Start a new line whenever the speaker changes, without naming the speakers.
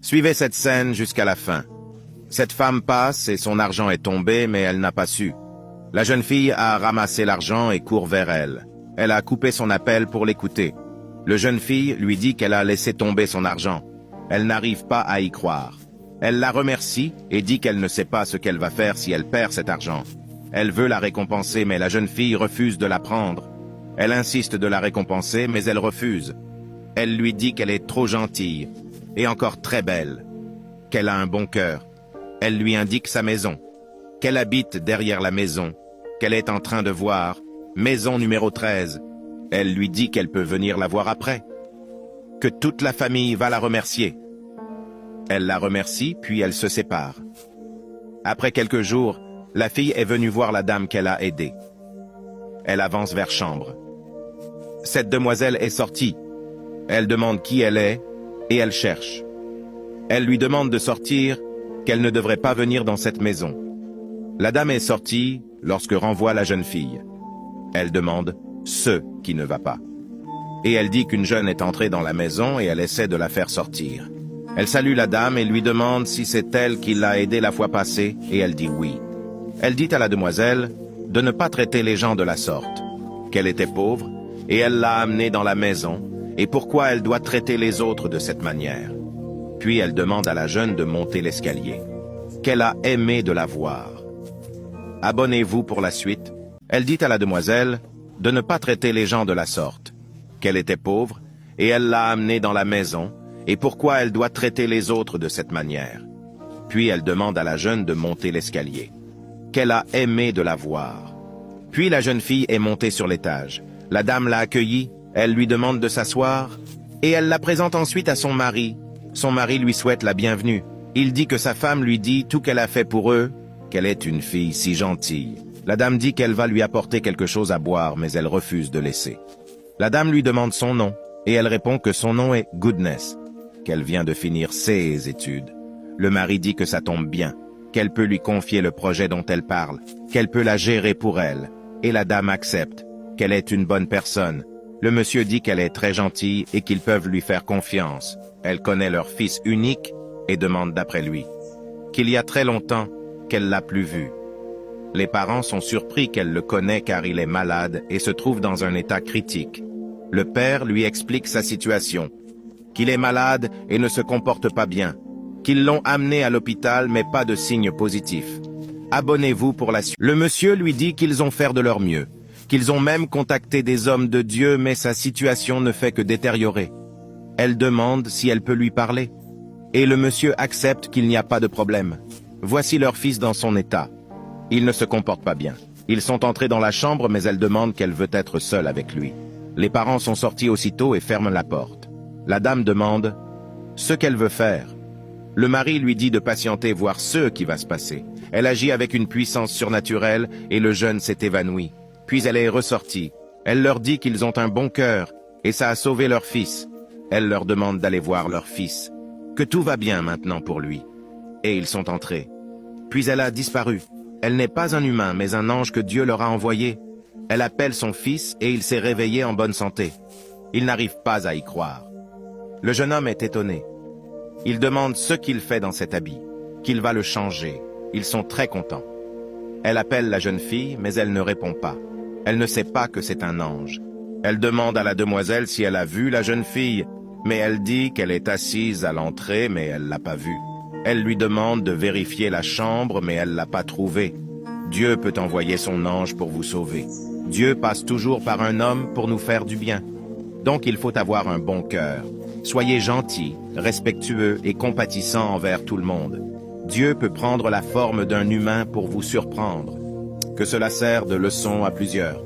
Suivez cette scène jusqu'à la fin. Cette femme passe et son argent est tombé, mais elle n'a pas su. La jeune fille a ramassé l'argent et court vers elle. Elle a coupé son appel pour l'écouter. Le jeune fille lui dit qu'elle a laissé tomber son argent. Elle n'arrive pas à y croire. Elle la remercie et dit qu'elle ne sait pas ce qu'elle va faire si elle perd cet argent. Elle veut la récompenser, mais la jeune fille refuse de la prendre. Elle insiste de la récompenser, mais elle refuse. Elle lui dit qu'elle est trop gentille et encore très belle, qu'elle a un bon cœur. Elle lui indique sa maison, qu'elle habite derrière la maison, qu'elle est en train de voir, maison numéro 13. Elle lui dit qu'elle peut venir la voir après, que toute la famille va la remercier. Elle la remercie, puis elle se sépare. Après quelques jours, la fille est venue voir la dame qu'elle a aidée. Elle avance vers chambre. Cette demoiselle est sortie. Elle demande qui elle est, et elle cherche. Elle lui demande de sortir, qu'elle ne devrait pas venir dans cette maison. La dame est sortie lorsque renvoie la jeune fille. Elle demande ce qui ne va pas. Et elle dit qu'une jeune est entrée dans la maison et elle essaie de la faire sortir. Elle salue la dame et lui demande si c'est elle qui l'a aidée la fois passée, et elle dit oui. Elle dit à la demoiselle de ne pas traiter les gens de la sorte, qu'elle était pauvre, et elle l'a amenée dans la maison, et pourquoi elle doit traiter les autres de cette manière. Puis elle demande à la jeune de monter l'escalier, qu'elle a aimé de la voir. Abonnez-vous pour la suite. Elle dit à la demoiselle de ne pas traiter les gens de la sorte, qu'elle était pauvre, et elle l'a amenée dans la maison, et pourquoi elle doit traiter les autres de cette manière. Puis elle demande à la jeune de monter l'escalier, qu'elle a aimé de la voir. Puis la jeune fille est montée sur l'étage. La dame l'a accueillie, elle lui demande de s'asseoir, et elle la présente ensuite à son mari. Son mari lui souhaite la bienvenue. Il dit que sa femme lui dit tout qu'elle a fait pour eux, qu'elle est une fille si gentille. La dame dit qu'elle va lui apporter quelque chose à boire, mais elle refuse de laisser. La dame lui demande son nom, et elle répond que son nom est Goodness, qu'elle vient de finir ses études. Le mari dit que ça tombe bien, qu'elle peut lui confier le projet dont elle parle, qu'elle peut la gérer pour elle, et la dame accepte, qu'elle est une bonne personne. Le monsieur dit qu'elle est très gentille et qu'ils peuvent lui faire confiance. Elle connaît leur fils unique et demande d'après lui, qu'il y a très longtemps qu'elle l'a plus vu. Les parents sont surpris qu'elle le connaît car il est malade et se trouve dans un état critique. Le père lui explique sa situation, qu'il est malade et ne se comporte pas bien, qu'ils l'ont amené à l'hôpital mais pas de signes positifs. Abonnez-vous pour la suite. Le monsieur lui dit qu'ils ont fait de leur mieux, qu'ils ont même contacté des hommes de Dieu mais sa situation ne fait que détériorer. Elle demande si elle peut lui parler. Et le monsieur accepte qu'il n'y a pas de problème. Voici leur fils dans son état. Il ne se comporte pas bien. Ils sont entrés dans la chambre mais elle demande qu'elle veut être seule avec lui. Les parents sont sortis aussitôt et ferment la porte. La dame demande ce qu'elle veut faire. Le mari lui dit de patienter voir ce qui va se passer. Elle agit avec une puissance surnaturelle et le jeune s'est évanoui. Puis elle est ressortie. Elle leur dit qu'ils ont un bon cœur et ça a sauvé leur fils. Elle leur demande d'aller voir leur fils, que tout va bien maintenant pour lui. Et ils sont entrés. Puis elle a disparu. Elle n'est pas un humain, mais un ange que Dieu leur a envoyé. Elle appelle son fils et il s'est réveillé en bonne santé. Il n'arrive pas à y croire. Le jeune homme est étonné. Il demande ce qu'il fait dans cet habit, qu'il va le changer. Ils sont très contents. Elle appelle la jeune fille, mais elle ne répond pas. Elle ne sait pas que c'est un ange. Elle demande à la demoiselle si elle a vu la jeune fille, mais elle dit qu'elle est assise à l'entrée, mais elle l'a pas vue. Elle lui demande de vérifier la chambre, mais elle l'a pas trouvée. Dieu peut envoyer son ange pour vous sauver. Dieu passe toujours par un homme pour nous faire du bien. Donc il faut avoir un bon cœur. Soyez gentils, respectueux et compatissants envers tout le monde. Dieu peut prendre la forme d'un humain pour vous surprendre. Que cela sert de leçon à plusieurs.